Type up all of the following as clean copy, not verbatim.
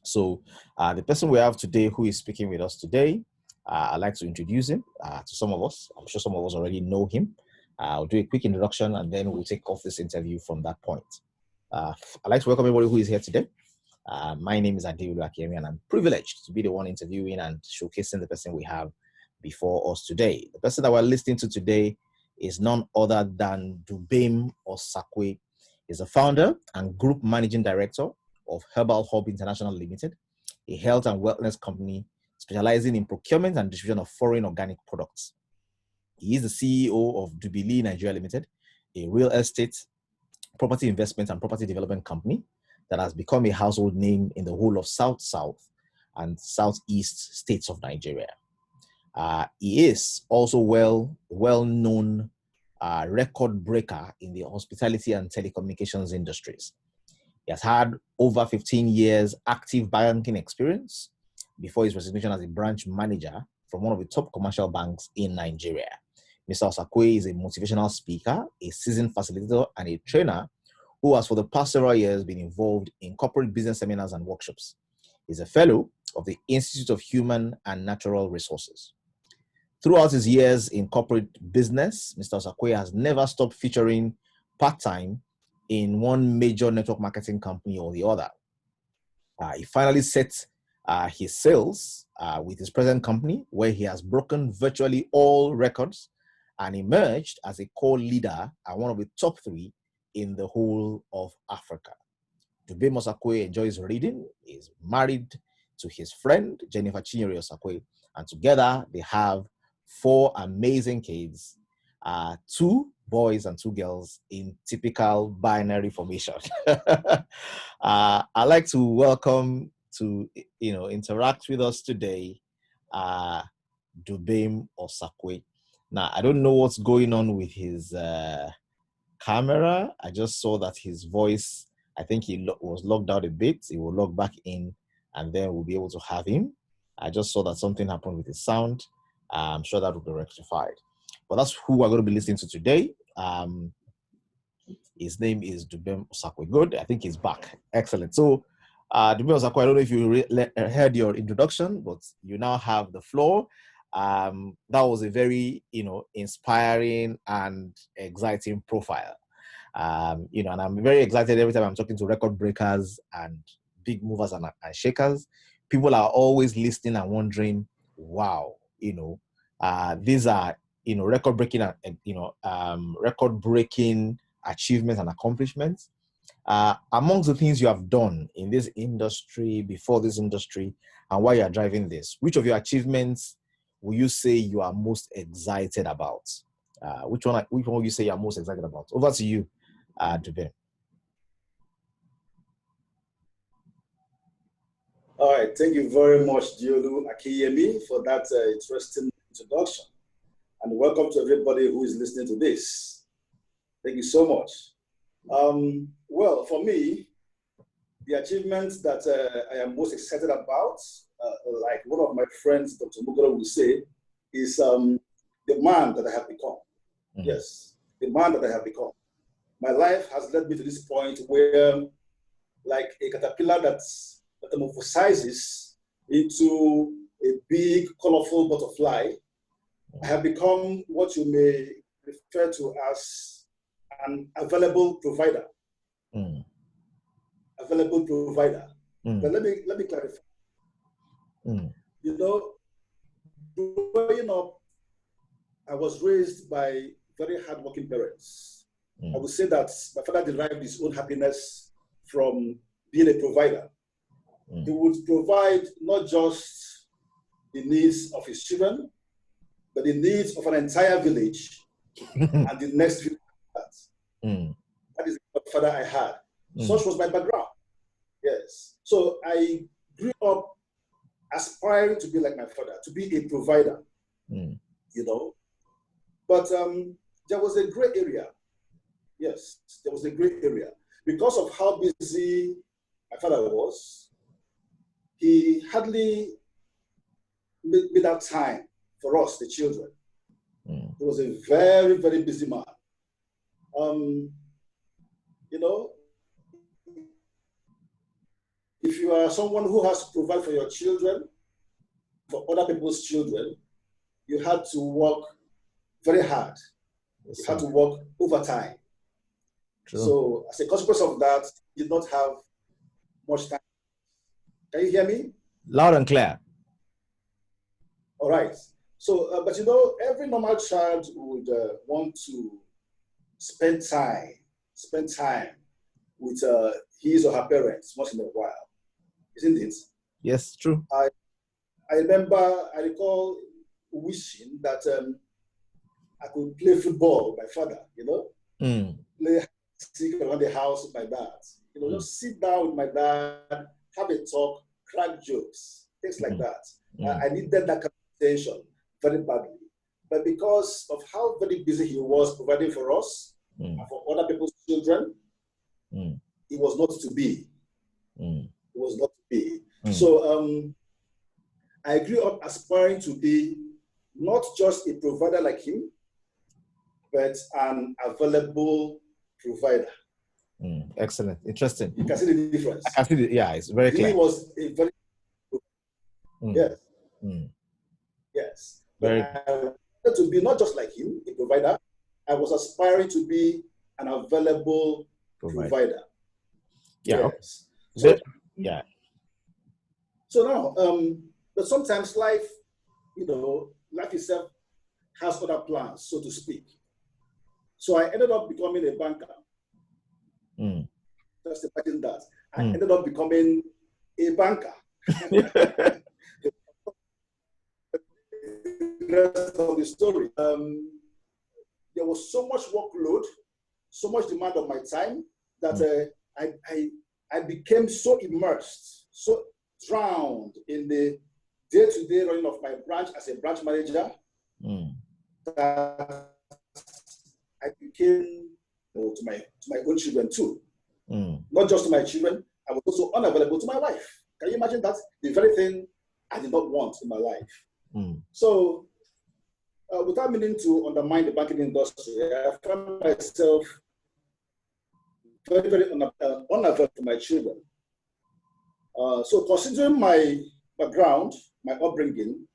So the person we have today who is speaking with us today, I'd like to introduce him to some of us. I'm sure some of us already know him. I'll do a quick introduction and then we'll take off this interview from that point. I'd like to welcome everybody who is here today. My name is Dubem Osakwe, and I'm privileged to be the one interviewing and showcasing the person we have before us today. The person that we're listening to today is none other than Dubem Osakwe. He's a founder and group managing director of Herbal Hub International Limited, a health and wellness company specializing in procurement and distribution of foreign organic products. He is the CEO of Dubem Nigeria Limited, a real estate, property investment and property development company that has become a household name in the whole of South and Southeast states of Nigeria. He is also well-known record breaker in the hospitality and telecommunications industries. He has had over 15 years active banking experience before his resignation as a branch manager from one of the top commercial banks in Nigeria. Mr. Osakwe is a motivational speaker, a seasoned facilitator, and a trainer who has for the past several years been involved in corporate business seminars and workshops. He's a fellow of the Institute of Human and Natural Resources. Throughout his years in corporate business, Mr. Osakwe has never stopped featuring part-time in one major network marketing company or the other. He finally set his sales with his present company, where he has broken virtually all records and emerged as a core leader and one of the top 3 in the whole of Africa. Dubem Osakwe enjoys reading, is married to his friend, Jennifer Chinyere Osakwe, and together they have 4 amazing kids, 2 boys and 2 girls in typical binary formation. I'd like to welcome to, interact with us today, Dubem Osakwe. Now, I don't know what's going on with his camera. I just saw that his voice, I think he was logged out a bit. He will log back in and then we'll be able to have him. I just saw that something happened with his sound. I'm sure that will be rectified. But that's who we're going to be listening to today. His name is Dubem Osakwe. Good. I think he's back. Excellent. So, Dubem Osakwe, I don't know if you heard your introduction, but you now have the floor. That was a very, inspiring and exciting profile. And I'm very excited every time I'm talking to record breakers and big movers and shakers. People are always listening and wondering, wow, these are, record-breaking, record-breaking achievements and accomplishments. Amongst the things you have done in this industry, before this industry, and why you are driving this, which of your achievements will you say you are most excited about? Which one will you say you are most excited about? Over to you, Dubem. All right, thank you very much, Diolu Akiyemi, for that interesting introduction. And welcome to everybody who is listening to this. Thank you so much. Well, for me, the achievements that I am most excited about, like one of my friends, Dr. Mugoro, will say, is the man that I have become. Mm. Yes, the man that I have become. My life has led me to this point where, like a caterpillar that metamorphosizes into a big, colorful butterfly, I have become what you may refer to as an available provider. Mm. Available provider. Mm. But let me clarify. Mm. Growing up, I was raised by very hardworking parents. Mm. I would say that my father derived his own happiness from being a provider. Mm. He would provide not just the needs of his children, but the needs of an entire village and the next village. That is the father I had. Mm. Such was my background. Yes. So I grew up aspiring to be like my father, to be a provider, But there was a gray area. Yes, there was a gray area. Because of how busy my father was, he hardly made that time for us, the children. Mm. He was a very, very busy man. if you are someone who has to provide for your children, for other people's children, you had to work very hard. Yes, you had sir. to work overtime. True. So as a consequence of that, you did not have much time. Can you hear me? Loud and clear. All right. So, but you know, every normal child would want to spend time with his or her parents once in a while, isn't it? Yes, true. I recall wishing that I could play football with my father, you know, play around the house with my dad, you know, just sit down with my dad, have a talk, crack jokes, things like that. I needed that kind of attention very badly. But because of how very busy he was providing for us and for other people's children, it was not to be. It was not to be. So I grew up aspiring to be not just a provider like him, but an available provider. Excellent. Interesting. You can see the difference. I can see yeah, it's very clear. He was a very yes. Yes. Very but I wanted to be not just like him, a provider. I was aspiring to be an available provider. Yeah. Yes. So, yeah. So now, but sometimes life, you know, life itself has other plans, so to speak. So I ended up becoming a banker. Just imagine that. I ended up becoming a banker. The rest of the story. There was so much workload, so much demand on my time that I became so immersed, so drowned in the day-to-day running of my branch as a branch manager that I became to my own children too. Not just to my children, I was also unavailable to my wife. Can you imagine that? The very thing I did not want in my life. So, without meaning to undermine the banking industry, I found myself very, very unavailable to my children. So, considering my background, my upbringing,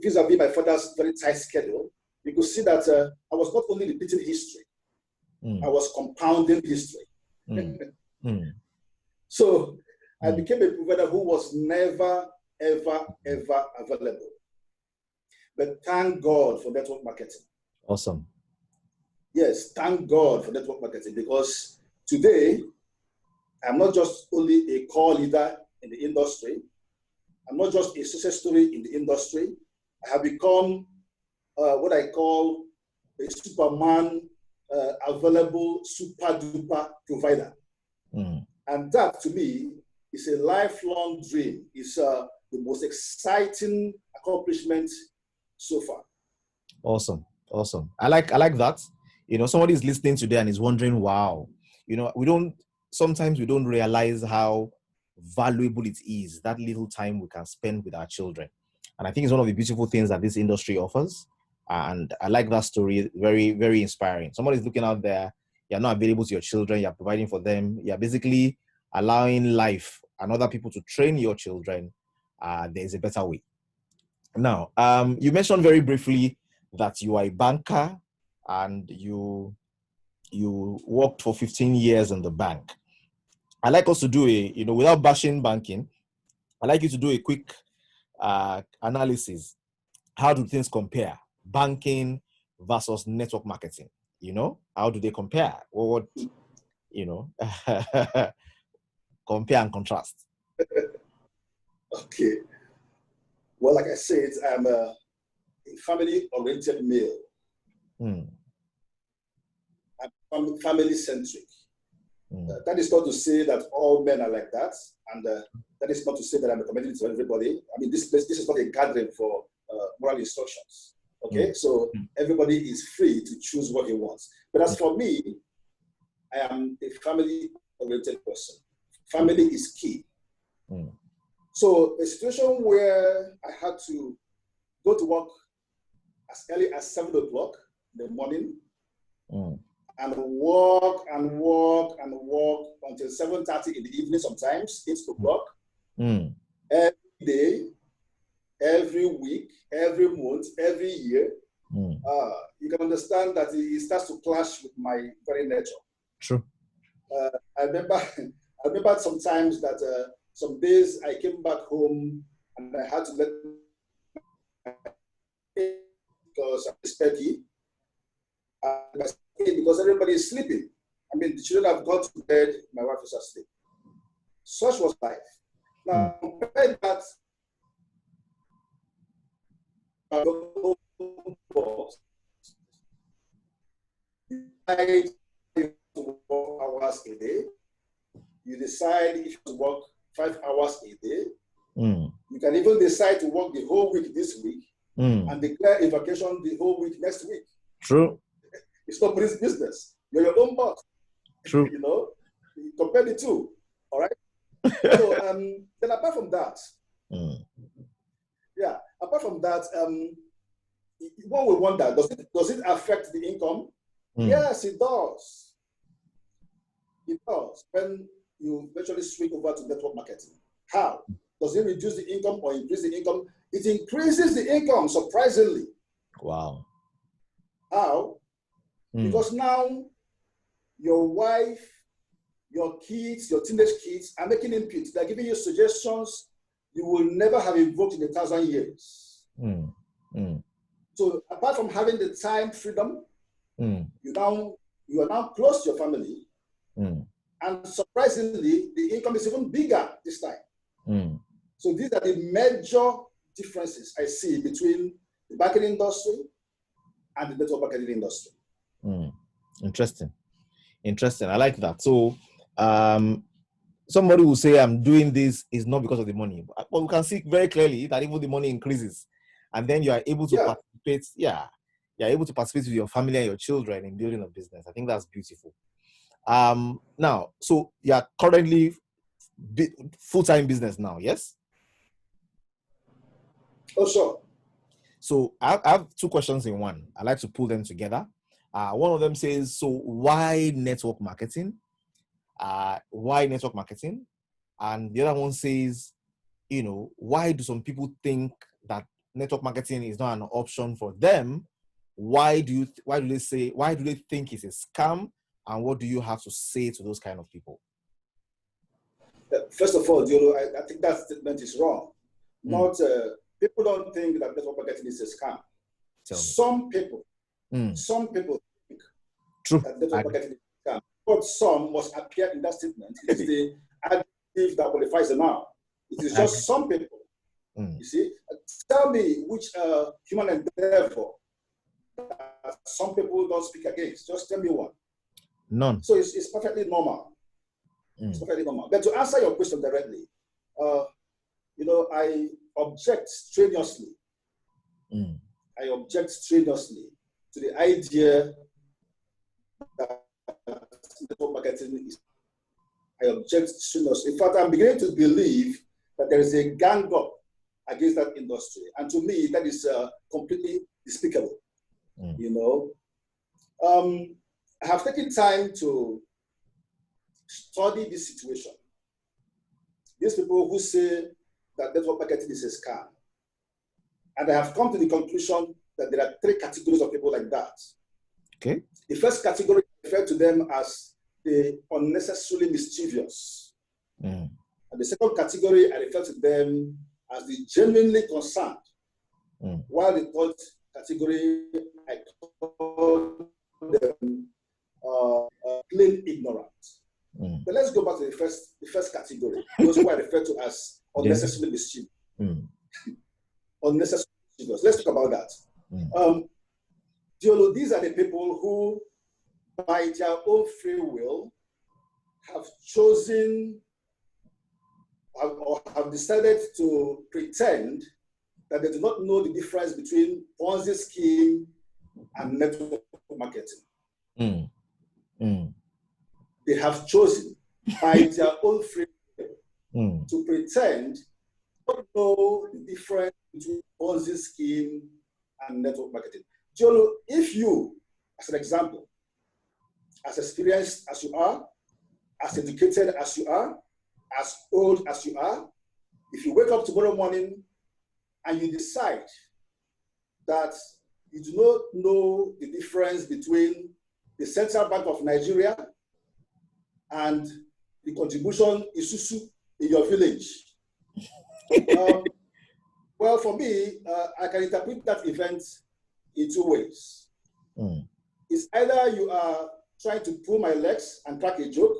vis-a-vis my father's very tight schedule, you could see that I was not only repeating history, I was compounding history. So I became a provider who was never, ever, ever available. But thank God for network marketing. Awesome. Yes, thank God for network marketing, because today I'm not just only a core leader in the industry. I'm not just a success story in the industry. I have become what I call a Superman available super duper provider. And that to me is a lifelong dream. It's the most exciting accomplishment so far. Awesome. Awesome. I like that. You know, somebody is listening today and is wondering, wow, you know, sometimes we don't realize how valuable it is, that little time we can spend with our children. And I think it's one of the beautiful things that this industry offers. And I like that story. Very, very inspiring. Somebody's looking out there. You're not available to your children. You're providing for them. You're basically allowing life and other people to train your children. There's a better way. Now, you mentioned very briefly that you are a banker and you worked for 15 years in the bank. I'd like us to do without bashing banking, I'd like you to do a quick analysis. How do things compare? Banking versus network marketing. You know, how do they compare? What compare and contrast. Okay. Well, like I said, I'm a family-oriented male. I'm family-centric. That is not to say that all men are like that, and that is not to say that I'm recommending it to everybody. I mean, this is not a gathering for moral instructions. Okay, so everybody is free to choose what he wants. But as for me, I am a family-oriented person. Family is key. So a situation where I had to go to work as early as 7 o'clock in the morning, and work and work and work until 7:30 in the evening, sometimes 8 o'clock, every day, every week, every month, every year. You can understand that it starts to clash with my very nature. True. I remember sometimes that some days I came back home and I had to let because I'm specky. Because everybody is sleeping. I mean, the children have gone to bed, my wife is asleep. Such was life. Now, compare that to work hours a day. You decide if you work 5 hours a day. You can even decide to work the whole week this week and declare a vacation the whole week next week. True. It's nobody's business. You're your own boss. True. You know, you compare the two. All right. So then apart from that, apart from that, one will wonder, does it affect the income? Yes, it does. It does. When you eventually swing over to network marketing, how? Does it reduce the income or increase the income? It increases the income, surprisingly. Wow. How? Because now your wife, your kids, your teenage kids are making inputs. They're giving you suggestions you will never have invoked in 1,000 years. So apart from having the time freedom, you are now close to your family. And surprisingly, the income is even bigger this time. So these are the major differences I see between the marketing industry and the network marketing industry. Interesting. I like that. So somebody will say I'm doing this is not because of the money, but we can see very clearly that even the money increases, and then you are able to participate. You're able to participate with your family and your children in building a business. I think that's beautiful. Now, so you're currently full-time business now, yes? Oh, sure. So I have two questions in one. I like to pull them together. One of them says, so why network marketing? Why network marketing? And the other one says, why do some people think that network marketing is not an option for them? Why do they think it's a scam? And what do you have to say to those kind of people? First of all, Diolo, I think that statement is wrong. People don't think that network marketing is a scam. Some people think that network marketing is a scam. But some must appear in that statement. It is the adjective that qualifies the noun. It is just some people. You see, tell me which human endeavor some people don't speak against. Just tell me one. None. So it's perfectly normal. It's perfectly normal. But to answer your question directly, I object strenuously. I object strenuously to the idea that network marketing is. I object strenuously. In fact, I'm beginning to believe that there is a gang up against that industry, and to me, that is completely despicable. I have taken time to study this situation. These people who say that network marketing is a scam. And I have come to the conclusion that there are 3 categories of people like that. Okay. The first category, I refer to them as the unnecessarily mischievous. And the second category, I refer to them as the genuinely concerned. While the third category, I call them plain ignorant. But let's go back to the first category, those who I refer to as unnecessarily mischievous. Unnecessarily mischievous. Let's talk about that. Diolo, these are the people who, by their own free will, have chosen or have decided to pretend that they do not know the difference between Ponzi scheme and network marketing. They have chosen by their own free will to pretend they don't know the difference between Ponzi scheme and network marketing. Diolo, if you, as an example, as experienced as you are, as educated as you are, as old as you are, if you wake up tomorrow morning and you decide that you do not know the difference between the Central Bank of Nigeria and the contribution Isusu in your village. Well, for me, I can interpret that event in two ways. It's either you are trying to pull my legs and crack a joke,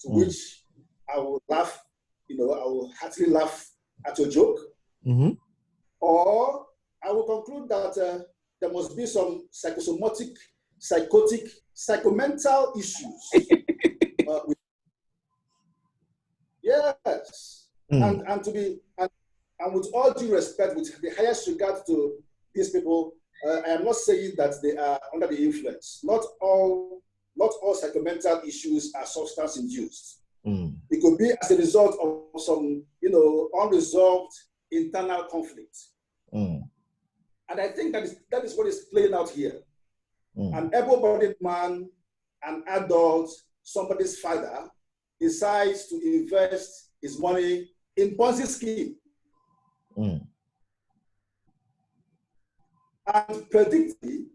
to which I will laugh, I will heartily laugh at your joke, or I will conclude that there must be some psychosomatic, psychotic, psychomental issues. Yes, and with all due respect, with the highest regard to these people, I am not saying that they are under the influence. Not all psychomental issues are substance induced. It could be as a result of some, unresolved internal conflict. And I think that is what is playing out here. An able-bodied man, an adult, somebody's father, decides to invest his money in Ponzi scheme. And predictably,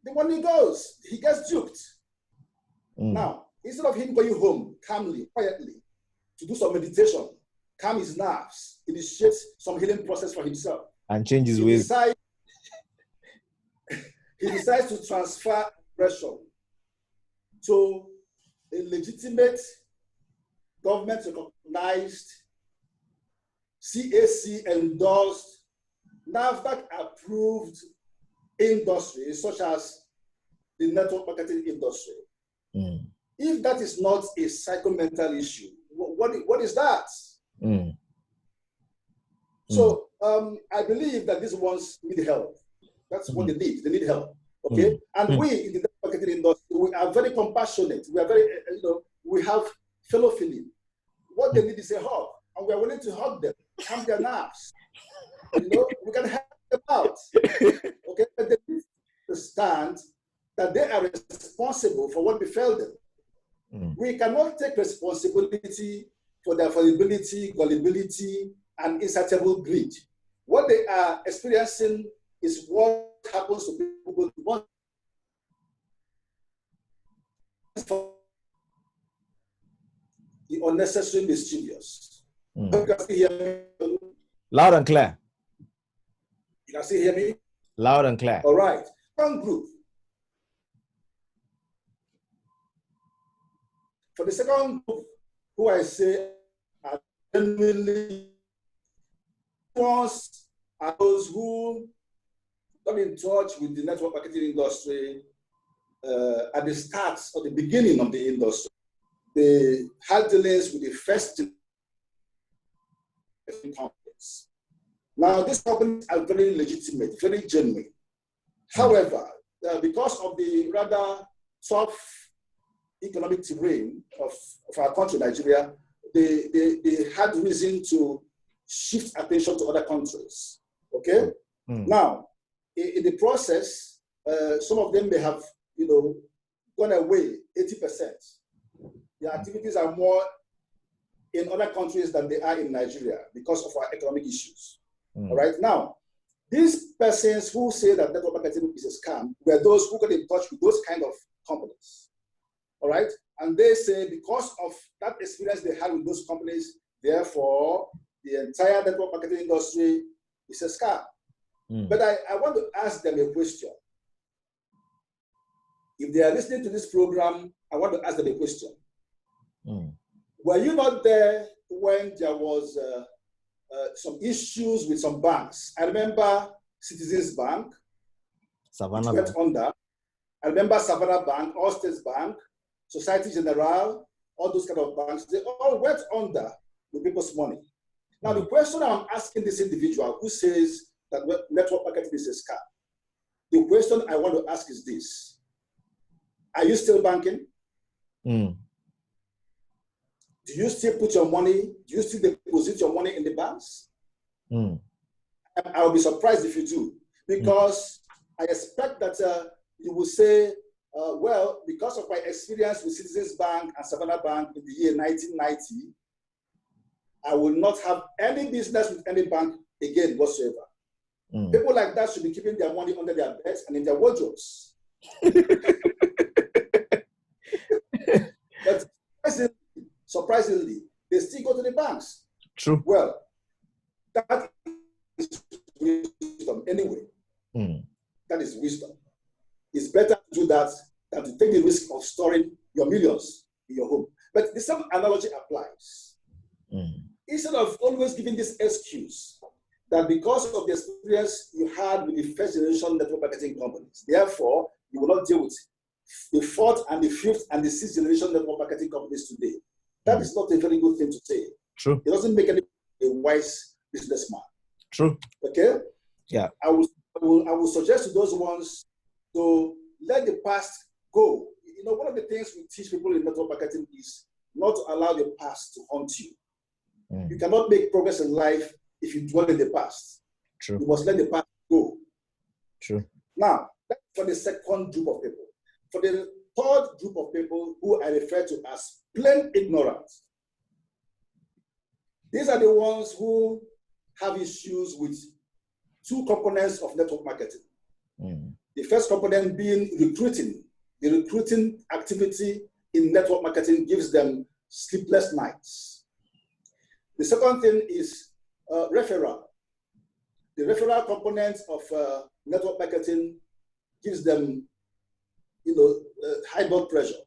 the money goes, he gets duped. Now, instead of him going home calmly, quietly, to do some meditation, calm his nerves, initiate some healing process for himself, and change his ways. He decides to transfer aggression to a legitimate, government-recognized, CAC-endorsed, NAFDAC-approved industry, such as the network marketing industry. If that is not a psychomental issue, what is that? So I believe that these ones need help. That's what they need. They need help. Okay? And we in the network marketing industry, we are very compassionate. We are very, we have fellow feeling. What they need is a hug, and we are willing to hug them, calm their nerves. We can help them out. Okay? But they need to understand that they are responsible for what befell them. We cannot take responsibility for their fallibility, gullibility, and insatiable greed. What they are experiencing is what happens to people who want the unnecessary mischievous. You can still hear me? Loud and clear. You can still hear me? Loud and clear. All right. One group. For the second group, who I say are genuinely ones are those who got in touch with the network marketing industry at the start or the beginning of the industry. They had dealings with the first companies. Now, these companies are very legitimate, very genuine. However, because of the rather tough economic terrain of our country, Nigeria, they had reason to shift attention to other countries. Okay? Now, in the process, some of them may have, gone away 80%. Their activities are more in other countries than they are in Nigeria because of our economic issues. All right? Now, these persons who say that network marketing is a scam were those who got in touch with those kind of companies. All right? And they say because of that experience they had with those companies, therefore, the entire network marketing industry is a scam. But I want to ask them a question. If they are listening to this program, I want to ask them a question. Were you not there when there was some issues with some banks? I remember Citizens Bank, Savannah went under. I remember Savannah Bank, All States Bank, Society Generale, all those kind of banks. They all went under with people's money. Now, the question I'm asking this individual who says that network marketing is a scam, the question I want to ask is this. Are you still banking? Do you still put your money, do you still deposit your money in the banks? I will be surprised if you do, because I expect that you will say Well, because of my experience with Citizens Bank and Savannah Bank in the year 1990, I will not have any business with any bank again whatsoever. People like that should be keeping their money under their beds and in their wardrobes. But surprisingly, they still go to the banks. True. Well, that is wisdom anyway. That is wisdom. It's better to do that than to take the risk of storing your millions in your home. But the same analogy applies. Instead of always giving this excuse that because of the experience you had with the first generation network marketing companies, therefore, you will not deal with the fourth and the fifth and the sixth generation network marketing companies today. That is not a very good thing to say. True. It doesn't make any a wise businessman. True. Okay? Yeah. I will suggest to those ones to let the past go. You know, one of the things we teach people in network marketing is not to allow the past to haunt you. You cannot make progress in life if you dwell in the past. True. You must let the past go. True. Now, that's for the second group of people. For the third group of people who I refer to as plain ignorant, these are the ones who have issues with two components of network marketing. The first component being recruiting. The recruiting activity in network marketing gives them sleepless nights. The second thing is referral. The referral component of network marketing gives them, high blood pressure.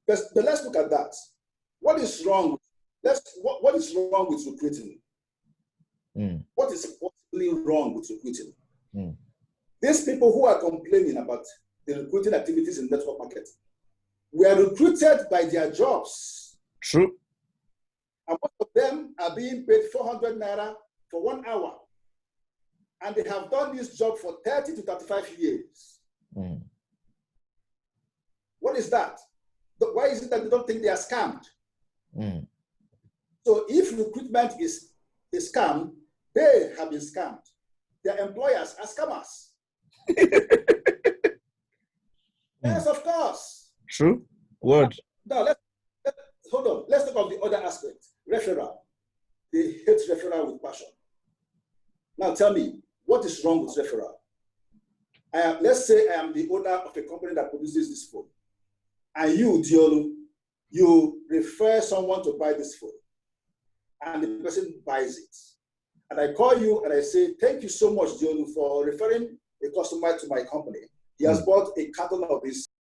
But let's look at that. What is wrong? What is wrong with recruiting? What is possibly wrong with recruiting? These people who are complaining about the recruiting activities in network marketing were recruited by their jobs. True. And most of them are being paid 400 naira for 1 hour. And they have done this job for 30 to 35 years. What is that? Why is it that they don't think they are scammed? So if recruitment is a scam, they have been scammed. Their employers are scammers. Yes, of course. True. Word. Now, hold on. Let's talk of the other aspect. Referral. They hate referral with passion. Now tell me, what is wrong with referral? Let's say I am the owner of a company that produces this phone. And you, Diolu, you refer someone to buy this phone. And the person buys it. And I call you and I say, thank you so much, Diolu, for referring a customer to my company. He has bought a carton of this